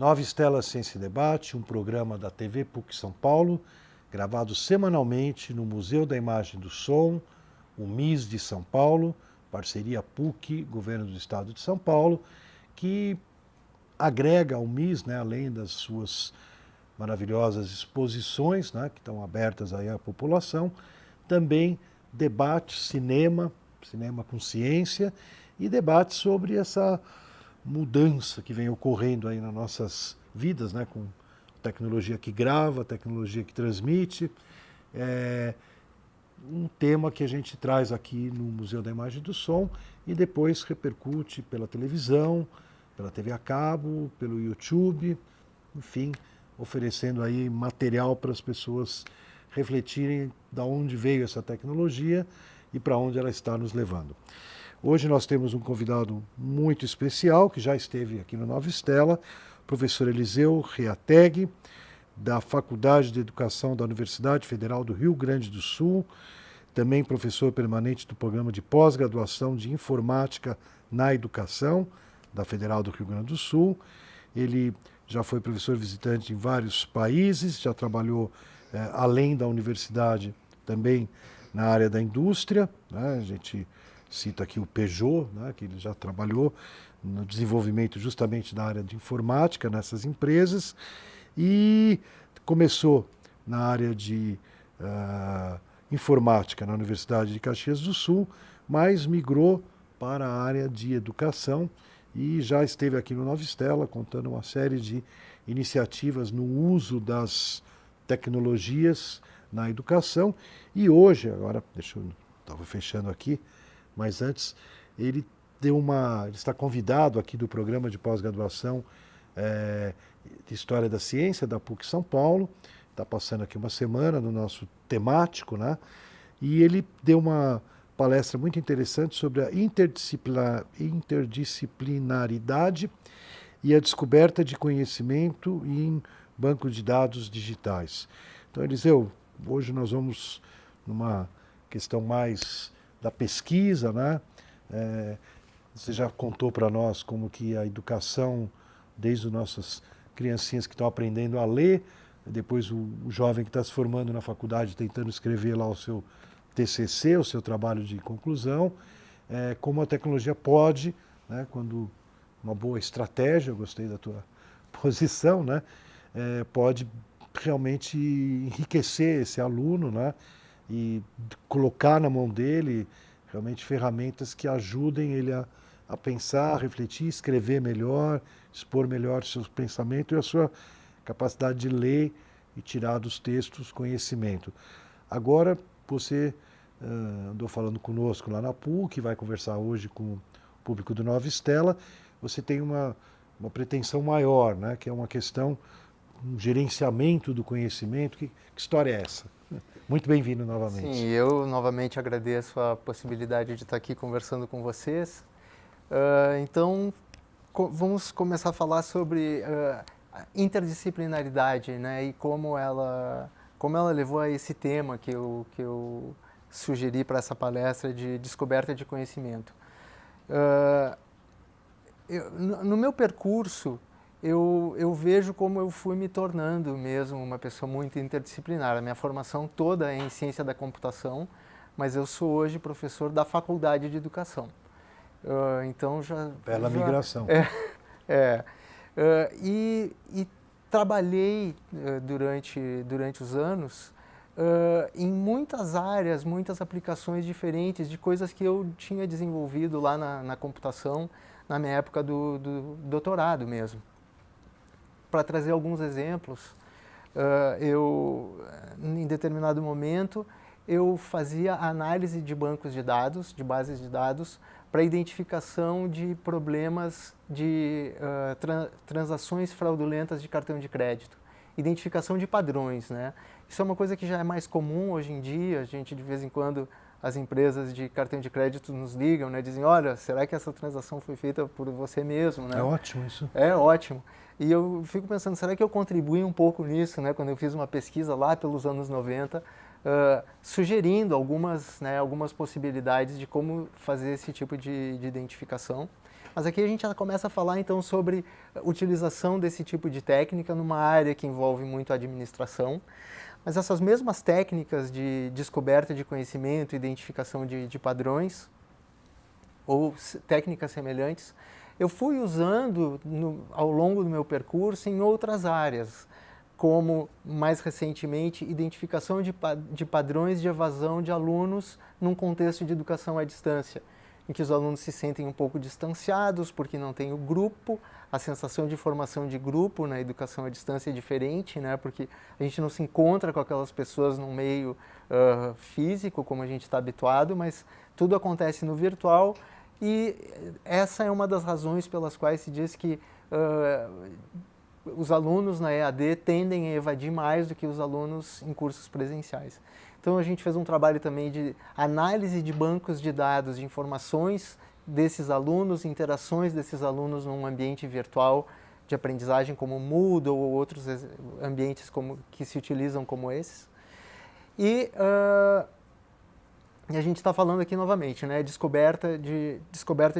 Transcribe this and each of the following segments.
Nova Estela Ciência e Debate, um programa da TV PUC São Paulo, gravado semanalmente no Museu da Imagem e do Som, o MIS de São Paulo, parceria PUC, Governo do Estado de São Paulo, que agrega ao MIS, né, além das suas maravilhosas exposições, né, que estão abertas aí à população, também debate, cinema com ciência e debate sobre essa mudança que vem ocorrendo aí nas nossas vidas, né, com tecnologia que grava, tecnologia que transmite. Um tema que a gente traz aqui no Museu da Imagem e do Som e depois repercute pela televisão, pela TV a cabo, pelo YouTube, enfim, oferecendo aí material para as pessoas refletirem de onde veio essa tecnologia e para onde ela está nos levando. Hoje nós temos um convidado muito especial, que já esteve aqui no Nova Estela, o professor Eliseu Reateg, da Faculdade de Educação da Universidade Federal do Rio Grande do Sul, também professor permanente do Programa de Pós-Graduação de Informática na Educação, da Federal do Rio Grande do Sul. Ele já foi professor visitante em vários países, já trabalhou além da universidade também na área da indústria, né? A gente cita aqui o Peugeot, né, que ele já trabalhou no desenvolvimento justamente da área de informática nessas empresas e começou na área de informática na Universidade de Caxias do Sul, mas migrou para a área de educação e já esteve aqui no Nova Estela contando uma série de iniciativas no uso das tecnologias na educação. E hoje, agora, estava fechando aqui, mas antes, ele está convidado aqui do programa de pós-graduação de História da Ciência da PUC São Paulo, está passando aqui uma semana no nosso temático, né? E ele deu uma palestra muito interessante sobre a interdisciplinaridade e a descoberta de conhecimento em banco de dados digitais. Então, Eliseu, hoje nós vamos numa questão mais da pesquisa, né? Você já contou para nós como que a educação, desde as nossas criancinhas que estão aprendendo a ler, depois o jovem que está se formando na faculdade tentando escrever lá o seu TCC, o seu trabalho de conclusão, como a tecnologia pode, né, quando uma boa estratégia, eu gostei da tua posição, né, pode realmente enriquecer esse aluno, né, e colocar na mão dele realmente ferramentas que ajudem ele a pensar, a refletir, escrever melhor, expor melhor o seu pensamento e a sua capacidade de ler e tirar dos textos conhecimento. Agora, você andou falando conosco lá na PUC, vai conversar hoje com o público do Nova Estela. Você tem uma pretensão maior, né, que é uma questão, um gerenciamento do conhecimento. Que história é essa? Muito bem-vindo novamente. Sim, eu novamente agradeço a possibilidade de estar aqui conversando com vocês. Então, vamos começar a falar sobre a interdisciplinaridade, né, e como ela levou a esse tema que eu sugeri para essa palestra de descoberta de conhecimento. No meu percurso, eu vejo como eu fui me tornando mesmo uma pessoa muito interdisciplinar. A minha formação toda é em ciência da computação, mas eu sou hoje professor da Faculdade de Educação. Então Bela migração. E trabalhei durante os anos em muitas áreas, muitas aplicações diferentes de coisas que eu tinha desenvolvido lá na computação na minha época do doutorado mesmo. Para trazer alguns exemplos, em determinado momento, eu fazia análise de bancos de dados, de bases de dados, para identificação de problemas de transações fraudulentas de cartão de crédito. Identificação de padrões, né? Isso é uma coisa que já é mais comum hoje em dia. A gente, de vez em quando, as empresas de cartão de crédito nos ligam, né? Dizem, olha, será que essa transação foi feita por você mesmo, né? É ótimo isso. É ótimo. E eu fico pensando, será que eu contribuí um pouco nisso, né? Quando eu fiz uma pesquisa lá pelos anos 90, sugerindo algumas possibilidades de como fazer esse tipo de identificação. Mas aqui a gente já começa a falar então sobre a utilização desse tipo de técnica numa área que envolve muito a administração. Mas essas mesmas técnicas de descoberta de conhecimento, identificação de padrões ou técnicas semelhantes, eu fui usando ao longo do meu percurso em outras áreas, como, mais recentemente, identificação de padrões de evasão de alunos num contexto de educação à distância, em que os alunos se sentem um pouco distanciados porque não tem o grupo, a sensação de formação de grupo na educação à distância é diferente, né? Porque a gente não se encontra com aquelas pessoas no meio físico, como a gente está habituado, mas tudo acontece no virtual, e essa é uma das razões pelas quais se diz que os alunos na EAD tendem a evadir mais do que os alunos em cursos presenciais. Então a gente fez um trabalho também de análise de bancos de dados, de informações desses alunos, interações desses alunos num ambiente virtual de aprendizagem como o Moodle ou outros ambientes que se utilizam como esses. E a gente está falando aqui novamente, né, descoberta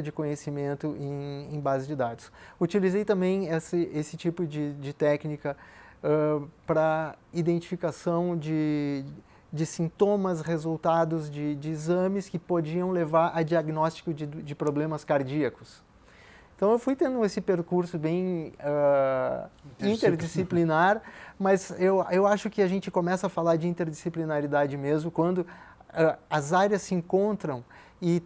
de conhecimento em base de dados. Utilizei também esse tipo de técnica para identificação de sintomas, resultados de exames que podiam levar a diagnóstico de problemas cardíacos. Então eu fui tendo esse percurso bem interdisciplinar, mas eu acho que a gente começa a falar de interdisciplinaridade mesmo quando as áreas se encontram e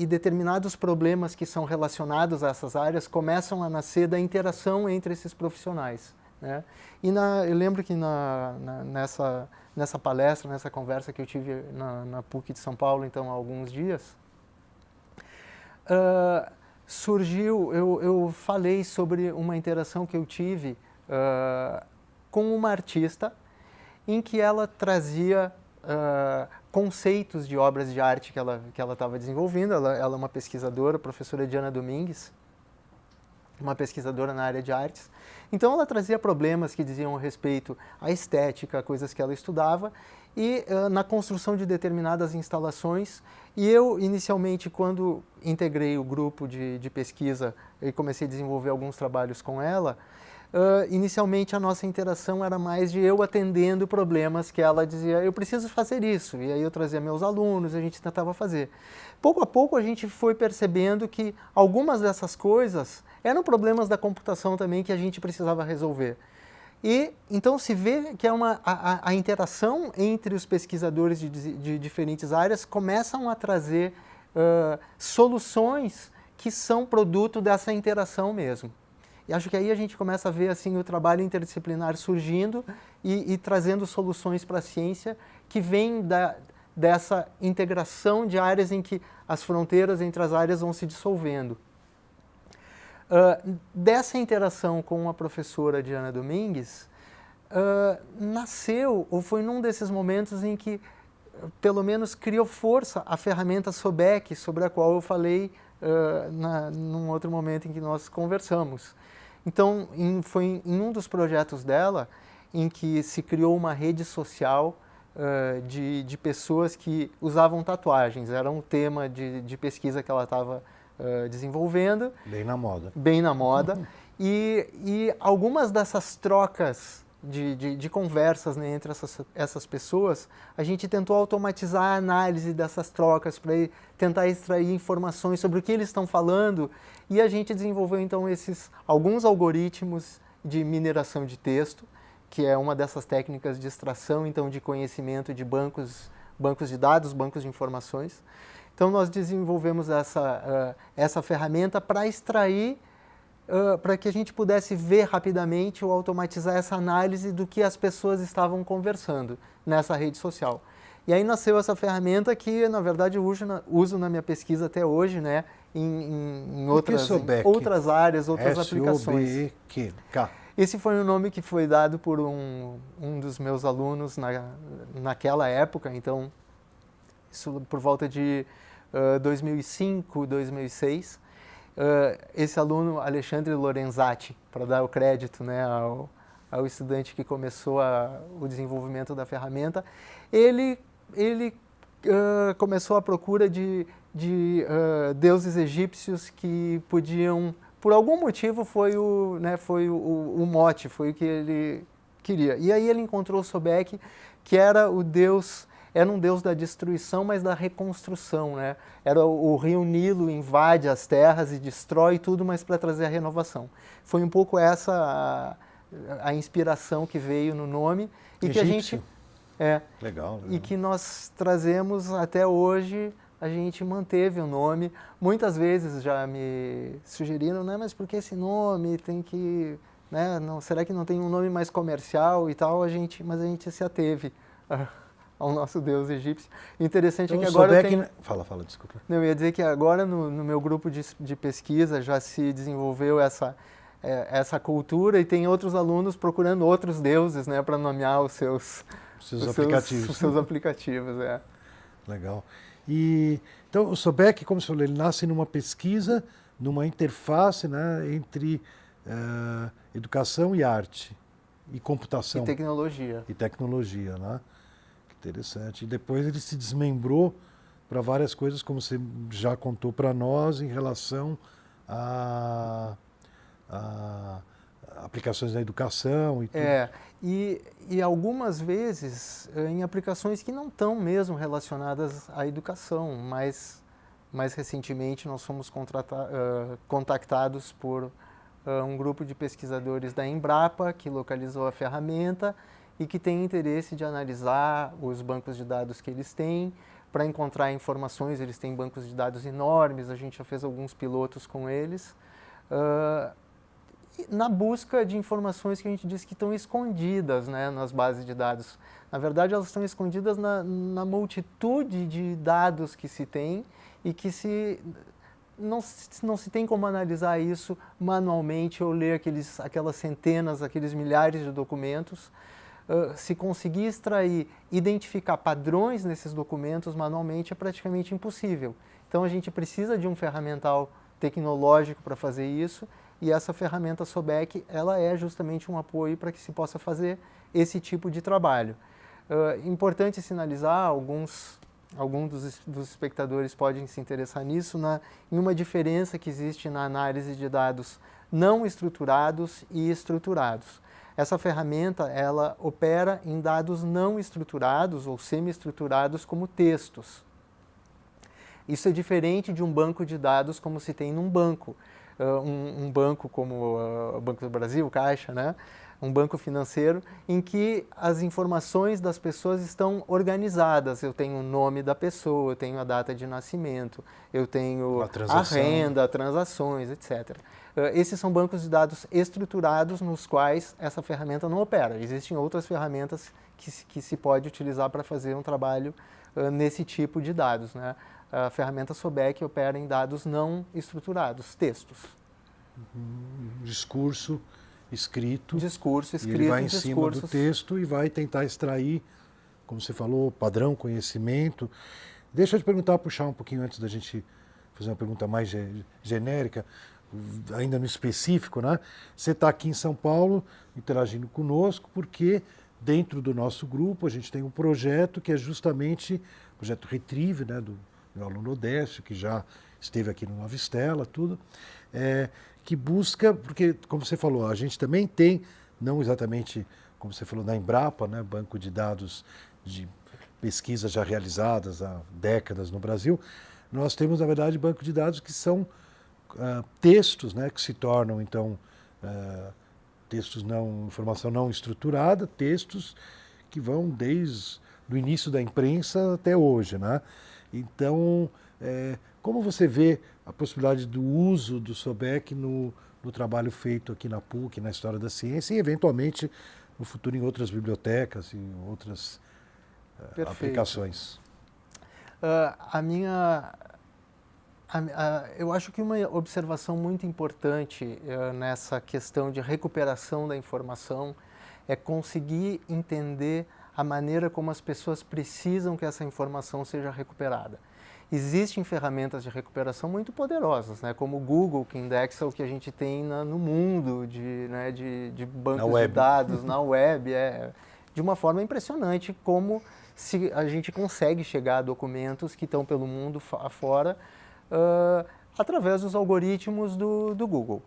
determinados problemas que são relacionados a essas áreas começam a nascer da interação entre esses profissionais, né? E eu lembro que nessa palestra, nessa conversa que eu tive na PUC de São Paulo, então, há alguns dias, surgiu, eu falei sobre uma interação que eu tive com uma artista em que ela trazia conceitos de obras de arte que ela estava desenvolvendo. Ela é uma pesquisadora, a professora Diana Domingues, uma pesquisadora na área de artes. Então ela trazia problemas que diziam respeito à estética, coisas que ela estudava, e na construção de determinadas instalações. E eu, inicialmente, quando integrei o grupo de pesquisa e comecei a desenvolver alguns trabalhos com ela, inicialmente a nossa interação era mais de eu atendendo problemas que ela dizia, eu preciso fazer isso, e aí eu trazia meus alunos, a gente tentava fazer. Pouco a pouco a gente foi percebendo que algumas dessas coisas eram problemas da computação também que a gente precisava resolver. E então se vê que a interação entre os pesquisadores de diferentes áreas começam a trazer soluções que são produto dessa interação mesmo. E acho que aí a gente começa a ver assim, o trabalho interdisciplinar surgindo e trazendo soluções para a ciência que vêm dessa integração de áreas em que as fronteiras entre as áreas vão se dissolvendo. Dessa interação com a professora Diana Domingues, nasceu, ou foi num desses momentos em que, pelo menos, criou força a ferramenta SOBEC, sobre a qual eu falei num outro momento em que nós conversamos. Então, foi em um dos projetos dela, em que se criou uma rede social de pessoas que usavam tatuagens. Era um tema de pesquisa que ela estava desenvolvendo. Bem na moda. Bem na moda. E algumas dessas trocas de conversas, né, entre essas pessoas, a gente tentou automatizar a análise dessas trocas para tentar extrair informações sobre o que eles estão falando, e a gente desenvolveu então alguns algoritmos de mineração de texto, que é uma dessas técnicas de extração então de conhecimento de bancos de dados, bancos de informações. Então nós desenvolvemos essa ferramenta para extrair, para que a gente pudesse ver rapidamente ou automatizar essa análise do que as pessoas estavam conversando nessa rede social. E aí nasceu essa ferramenta que, na verdade, eu uso na minha pesquisa até hoje, né, em outras áreas, outras aplicações. SOBEK. Esse foi o nome que foi dado por um dos meus alunos naquela época, então, isso por volta de 2005, 2006. Esse aluno, Alexandre Lorenzati, para dar o crédito, né, ao estudante que começou o desenvolvimento da ferramenta, ele começou a procura de deuses egípcios que podiam, por algum motivo foi o mote, foi o que ele queria. E aí ele encontrou Sobek, que era um deus da destruição, mas da reconstrução, né? Era o rio Nilo invade as terras e destrói tudo, mas para trazer a renovação. Foi um pouco essa a inspiração que veio no nome e Egípcio. que a gente Legal. e que nós trazemos até hoje. A gente manteve o nome. Muitas vezes já me sugeriram, né, mas por que esse nome tem que, né, não, será que não tem um nome mais comercial e tal? Mas a gente se ateve ao nosso deus egípcio. O interessante Então, é que agora eu Sobek... tenho... Fala, desculpa. Eu ia dizer que agora no meu grupo de pesquisa já se desenvolveu essa cultura e tem outros alunos procurando outros deuses, né, para nomear os seus aplicativos. Os seus aplicativos, Legal. E então o Sobek, como você falou, ele nasce numa pesquisa, numa interface, né, entre educação e arte, e computação. E tecnologia. Né? Que interessante. E depois ele se desmembrou para várias coisas, como você já contou para nós, em relação a aplicações na educação e tudo. E algumas vezes em aplicações que não estão mesmo relacionadas à educação, mas mais recentemente nós fomos contactados por um grupo de pesquisadores da Embrapa que localizou a ferramenta e que tem interesse de analisar os bancos de dados que eles têm para encontrar informações. Eles têm bancos de dados enormes, a gente já fez alguns pilotos com eles. Na busca de informações que a gente diz que estão escondidas, né, nas bases de dados. Na verdade, elas estão escondidas na multitude de dados que se tem e que não se tem como analisar isso manualmente ou ler aquelas centenas, aqueles milhares de documentos. Se conseguir extrair, identificar padrões nesses documentos manualmente é praticamente impossível. Então, a gente precisa de um ferramental tecnológico para fazer isso. E essa ferramenta Sobek, ela é justamente um apoio para que se possa fazer esse tipo de trabalho. Importante sinalizar, alguns dos espectadores podem se interessar nisso, em uma diferença que existe na análise de dados não estruturados e estruturados. Essa ferramenta, ela opera em dados não estruturados ou semi-estruturados como textos. Isso é diferente de um banco de dados como se tem num banco. Um banco como o Banco do Brasil, Caixa, né? Um banco financeiro, em que as informações das pessoas estão organizadas. Eu tenho o nome da pessoa, eu tenho a data de nascimento, eu tenho a renda, transações, etc. Esses são bancos de dados estruturados nos quais essa ferramenta não opera. Existem outras ferramentas que se pode utilizar para fazer um trabalho nesse tipo de dados, né? A ferramenta Sobek opera em dados não estruturados, textos. Discurso escrito. Discurso escrito. E ele vai em cima do texto e vai tentar extrair, como você falou, padrão, conhecimento. Deixa eu te perguntar, puxar um pouquinho antes da gente fazer uma pergunta mais genérica, ainda no específico, né? Você está aqui em São Paulo interagindo conosco porque dentro do nosso grupo a gente tem um projeto que é justamente o projeto Retrieve, né, do meu aluno Odécio, que já esteve aqui no Nova Estela, tudo, que busca, porque, como você falou, a gente também tem, não exatamente, como você falou, na Embrapa, né, banco de dados de pesquisas já realizadas há décadas no Brasil, nós temos, na verdade, banco de dados que são textos, né, que se tornam, então, textos informação não estruturada, textos que vão desde o início da imprensa até hoje, né? Então, como você vê a possibilidade do uso do Sobek no trabalho feito aqui na PUC, na História da Ciência e, eventualmente, no futuro em outras bibliotecas e outras aplicações? Eu acho que uma observação muito importante nessa questão de recuperação da informação é conseguir entender a maneira como as pessoas precisam que essa informação seja recuperada. Existem ferramentas de recuperação muito poderosas, né, como o Google, que indexa o que a gente tem no mundo de bancos de dados, na web. de uma forma impressionante como a gente consegue chegar a documentos que estão pelo mundo afora através dos algoritmos do Google.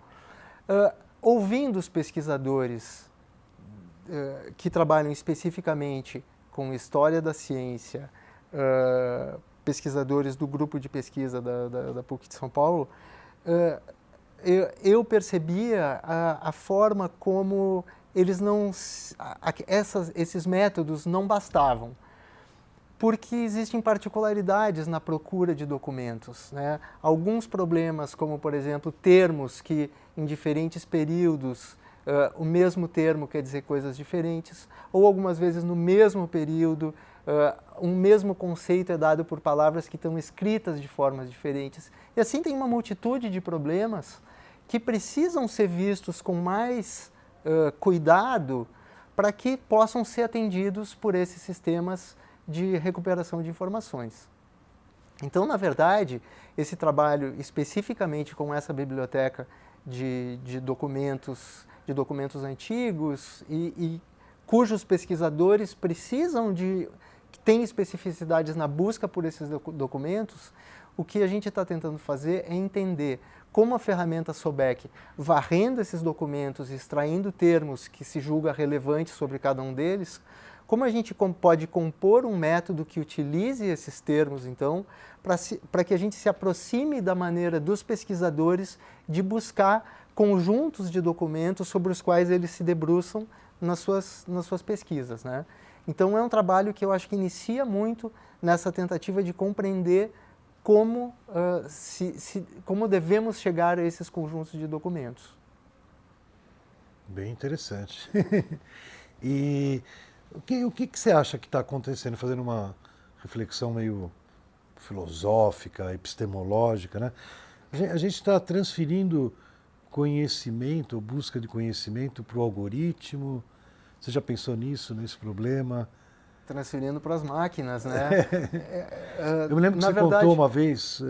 Ouvindo os pesquisadores que trabalham especificamente com história da ciência, pesquisadores do grupo de pesquisa da PUC de São Paulo, eu percebia a forma como eles esses métodos não bastavam, porque existem particularidades na procura de documentos, né? Alguns problemas, como por exemplo termos que em diferentes períodos o mesmo termo quer dizer coisas diferentes, ou algumas vezes no mesmo período um mesmo conceito é dado por palavras que estão escritas de formas diferentes. E assim tem uma multitude de problemas que precisam ser vistos com mais cuidado para que possam ser atendidos por esses sistemas de recuperação de informações. Então, na verdade, esse trabalho especificamente com essa biblioteca de documentos antigos e cujos pesquisadores precisam que têm especificidades na busca por esses documentos, o que a gente está tentando fazer é entender como a ferramenta SOBEC, varrendo esses documentos, extraindo termos que se julga relevantes sobre cada um deles, como a gente pode compor um método que utilize esses termos, então, para que a gente se aproxime da maneira dos pesquisadores de buscar conjuntos de documentos sobre os quais eles se debruçam nas suas pesquisas, né? Então, é um trabalho que eu acho que inicia muito nessa tentativa de compreender como devemos chegar a esses conjuntos de documentos. Bem interessante. E o que você acha que está acontecendo, fazendo uma reflexão meio filosófica, epistemológica, né? A gente está transferindo conhecimento, busca de conhecimento para o algoritmo. Você já pensou nisso, nesse problema? Transferindo para as máquinas, né? Eu me lembro que na você verdade, contou uma vez,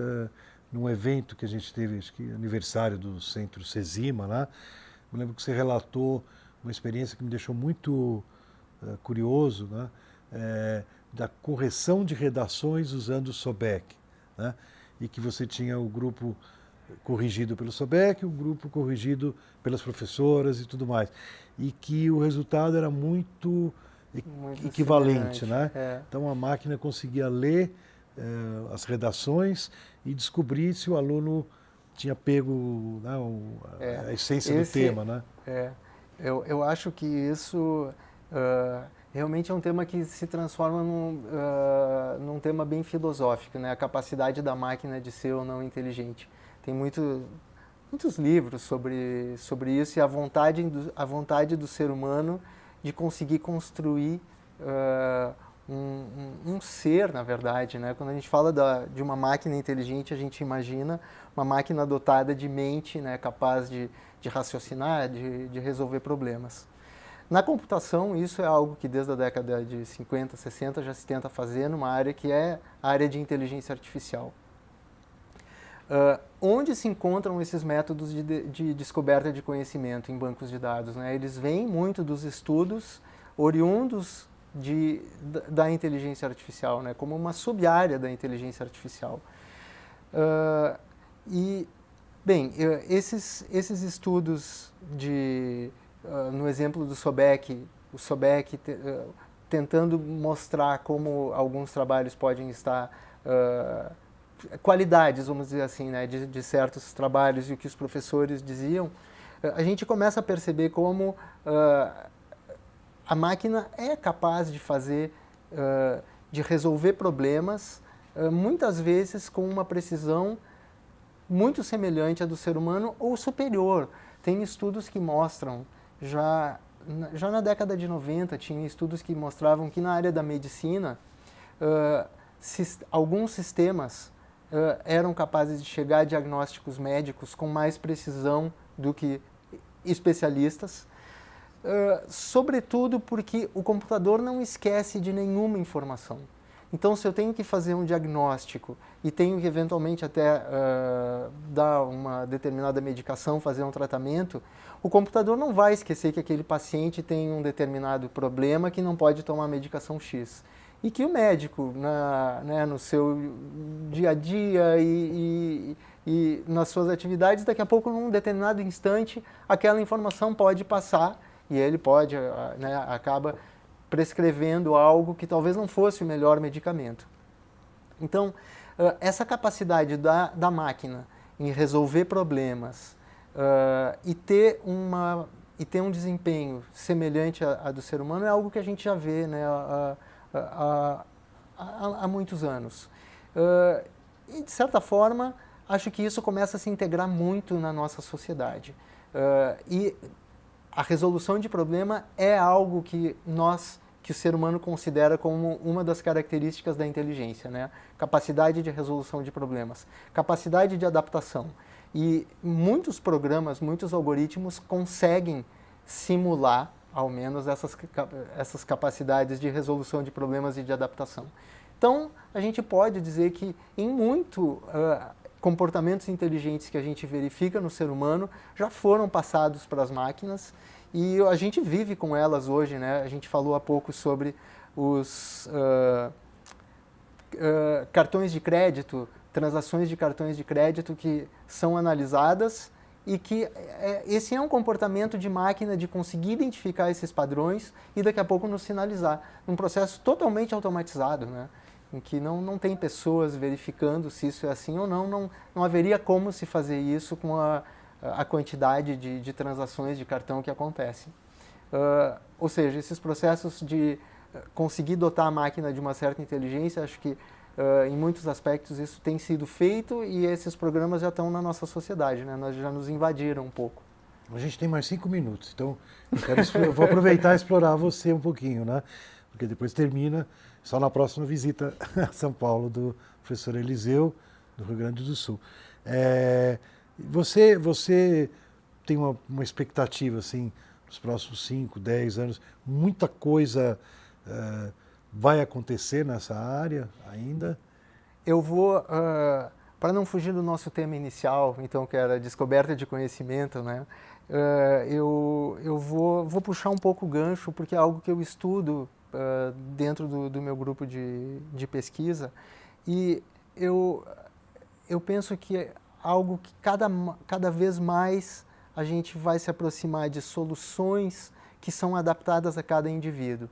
num evento que a gente teve, acho que aniversário do Centro CESIMA lá, eu lembro que você relatou uma experiência que me deixou muito curioso, né? Da correção de redações usando o SOBEC, né? E que você tinha o grupo corrigido pelo SOBEC, o grupo corrigido pelas professoras e tudo mais. E que o resultado era muito equivalente, né? Então a máquina conseguia ler as redações e descobrir se o aluno tinha pego, né, a essência do tema, né? Eu acho que isso realmente é um tema que se transforma num tema bem filosófico, né? A capacidade da máquina de ser ou não inteligente. Tem muitos livros sobre isso e a vontade do ser humano de conseguir construir um ser, na verdade, né? Quando a gente fala de uma máquina inteligente, a gente imagina uma máquina dotada de mente, né? Capaz de raciocinar, de resolver problemas. Na computação, isso é algo que desde a década de 50, 60 já se tenta fazer numa área que é a área de inteligência artificial. Onde se encontram esses métodos de descoberta de conhecimento em bancos de dados, né? Eles vêm muito dos estudos oriundos da inteligência artificial, né? Como uma sub-área da inteligência artificial. Esses estudos no exemplo do SOBEC, o SOBEC tentando mostrar como alguns trabalhos podem estar qualidades, vamos dizer assim, né, de certos trabalhos e o que os professores diziam, a gente começa a perceber como a máquina é capaz de de resolver problemas, muitas vezes com uma precisão muito semelhante à do ser humano ou superior. Tem estudos que mostram, já na década de 90, tinha estudos que mostravam que na área da medicina, alguns sistemas eram capazes de chegar a diagnósticos médicos com mais precisão do que especialistas, sobretudo porque o computador não esquece de nenhuma informação. Então, se eu tenho que fazer um diagnóstico e tenho que eventualmente até dar uma determinada medicação, fazer um tratamento, o computador não vai esquecer que aquele paciente tem um determinado problema que não pode tomar a medicação X. E que o médico, no seu dia a dia e nas suas atividades, daqui a pouco, num determinado instante, aquela informação pode passar e ele pode, acaba prescrevendo algo que talvez não fosse o melhor medicamento. Então, essa capacidade da máquina em resolver problemas e ter um desempenho semelhante a do ser humano é algo que a gente já vê, né, há muitos anos. E, de certa forma, acho que isso começa a se integrar muito na nossa sociedade. E a resolução de problema é algo que o ser humano considera como uma das características da inteligência, né? Capacidade de resolução de problemas, capacidade de adaptação. E muitos programas, muitos algoritmos conseguem simular, ao menos, essas capacidades de resolução de problemas e de adaptação. Então, a gente pode dizer que em comportamentos inteligentes que a gente verifica no ser humano já foram passados para as máquinas e a gente vive com elas hoje, né? A gente falou há pouco sobre os cartões de crédito, transações de cartões de crédito que são analisadas e que esse é um comportamento de máquina de conseguir identificar esses padrões e daqui a pouco nos sinalizar, num processo totalmente automatizado, né? Em que não tem pessoas verificando se isso é assim ou não haveria como se fazer isso com a quantidade de transações de cartão que acontecem. Ou seja, esses processos de conseguir dotar a máquina de uma certa inteligência, acho que em muitos aspectos isso tem sido feito e esses programas já estão na nossa sociedade, né? Nós já nos invadiram um pouco. A gente tem mais 5 minutos, então eu vou aproveitar e explorar você um pouquinho, né? Porque depois termina só na próxima visita a São Paulo do professor Eliseu, do Rio Grande do Sul. Você tem uma expectativa, assim, nos próximos 5, 10 anos, muita coisa vai acontecer nessa área ainda? Eu vou, para não fugir do nosso tema inicial, então, que era descoberta de conhecimento, né? Eu vou puxar um pouco o gancho, porque é algo que eu estudo dentro do meu grupo de pesquisa, e eu penso que é algo que cada vez mais a gente vai se aproximar de soluções que são adaptadas a cada indivíduo.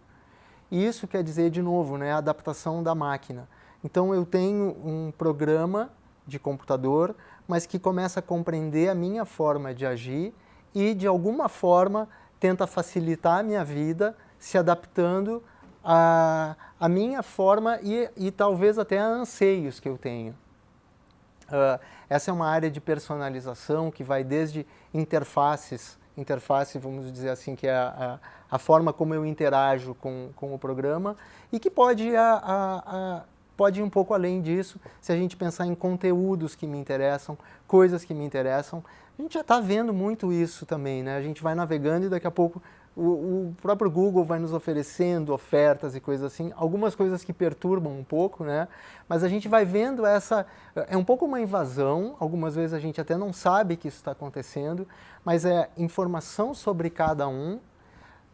E isso quer dizer, de novo, né, a adaptação da máquina. Então, eu tenho um programa de computador, mas que começa a compreender a minha forma de agir e, de alguma forma, tenta facilitar a minha vida, se adaptando à minha forma e talvez até a anseios que eu tenho. Essa é uma área de personalização que vai desde interface, vamos dizer assim, que é a forma como eu interajo com o programa, e que pode ir um pouco além disso, se a gente pensar em conteúdos que me interessam, coisas que me interessam. A gente já está vendo muito isso também, né? A gente vai navegando e daqui a pouco o próprio Google vai nos oferecendo ofertas e coisas assim, algumas coisas que perturbam um pouco, né? Mas a gente vai vendo é um pouco uma invasão, algumas vezes a gente até não sabe que isso está acontecendo, mas é informação sobre cada um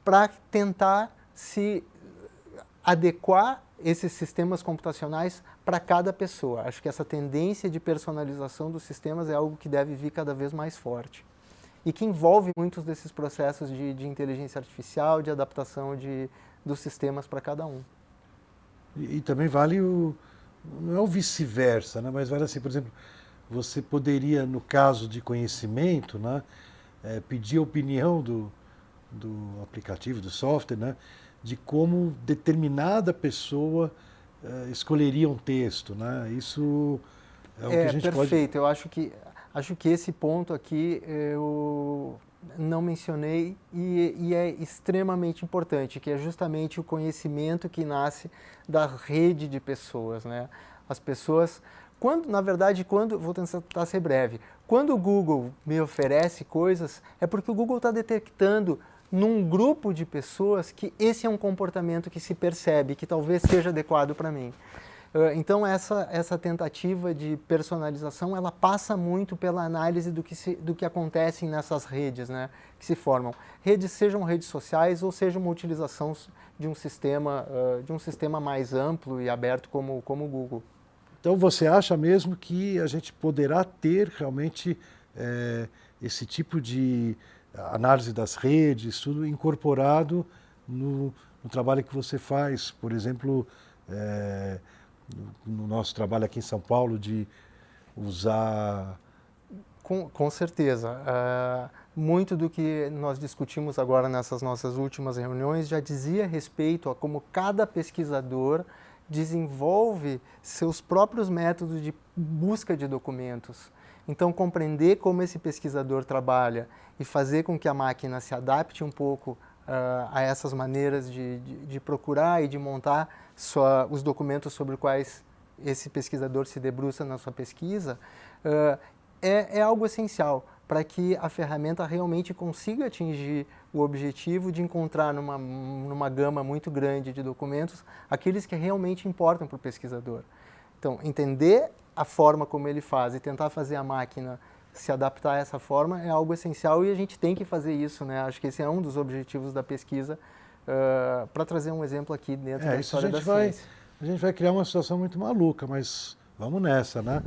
para tentar se adequar esses sistemas computacionais para cada pessoa. Acho que essa tendência de personalização dos sistemas é algo que deve vir cada vez mais forte e que envolve muitos desses processos de inteligência artificial, de adaptação dos sistemas para cada um. E também vale não é o vice-versa, né? Mas vale assim, por exemplo, você poderia, no caso de conhecimento, né, pedir a opinião do aplicativo, do software, né, de como determinada pessoa escolheria um texto, né? Isso é o que a gente perfeito. pode... Eu acho que esse ponto aqui eu não mencionei e é extremamente importante, que é justamente o conhecimento que nasce da rede de pessoas, né? As pessoas, vou tentar ser breve, quando o Google me oferece coisas, é porque o Google está detectando num grupo de pessoas que esse é um comportamento que se percebe, que talvez seja adequado para mim. Então, essa tentativa de personalização, ela passa muito pela análise do que acontece nessas redes, né, que se formam. Redes, sejam redes sociais ou seja uma utilização de um sistema mais amplo e aberto como o Google. Então, você acha mesmo que a gente poderá ter realmente esse tipo de análise das redes, tudo incorporado no trabalho que você faz, por exemplo, no nosso trabalho aqui em São Paulo, de usar... Com certeza. Muito do que nós discutimos agora nessas nossas últimas reuniões já dizia respeito a como cada pesquisador desenvolve seus próprios métodos de busca de documentos. Então, compreender como esse pesquisador trabalha e fazer com que a máquina se adapte um pouco a essas maneiras de procurar e de montar os documentos sobre os quais esse pesquisador se debruça na sua pesquisa, é algo essencial para que a ferramenta realmente consiga atingir o objetivo de encontrar numa gama muito grande de documentos aqueles que realmente importam para o pesquisador. Então, entender a forma como ele faz e tentar fazer a máquina se adaptar a essa forma é algo essencial e a gente tem que fazer isso, né? Acho que esse é um dos objetivos da pesquisa, para trazer um exemplo aqui dentro da história da ciência. A gente vai criar uma situação muito maluca, mas vamos nessa, né?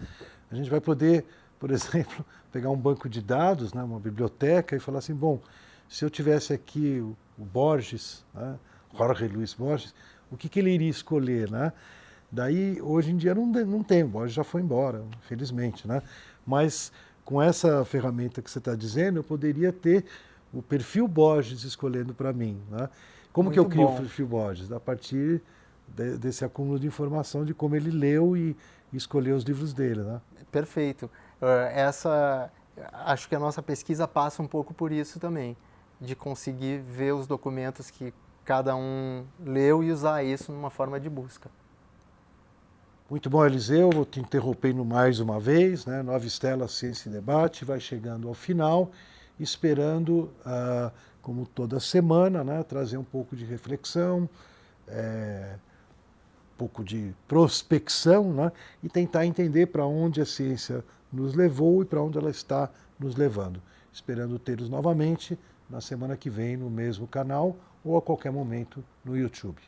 A gente vai poder, por exemplo, pegar um banco de dados, né, uma biblioteca, e falar assim, bom, se eu tivesse aqui o Borges, né, Jorge Luis Borges, o que ele iria escolher, né? Daí, hoje em dia, não tem, o Borges já foi embora, infelizmente, né? Mas com essa ferramenta que você está dizendo, eu poderia ter o perfil Borges escolhendo para mim, né? Como Muito que eu crio bom. o perfil Borges? A partir desse acúmulo de informação de como ele leu e escolheu os livros dele, né? Perfeito. Acho que a nossa pesquisa passa um pouco por isso também, de conseguir ver os documentos que cada um leu e usar isso numa forma de busca. Muito bom, Eliseu, vou te interrompendo mais uma vez, né? Nova Estela Ciência e Debate vai chegando ao final, esperando, como toda semana, né, trazer um pouco de reflexão, um pouco de prospecção, né, e tentar entender para onde a ciência nos levou e para onde ela está nos levando. Esperando tê-los novamente na semana que vem no mesmo canal ou a qualquer momento no YouTube.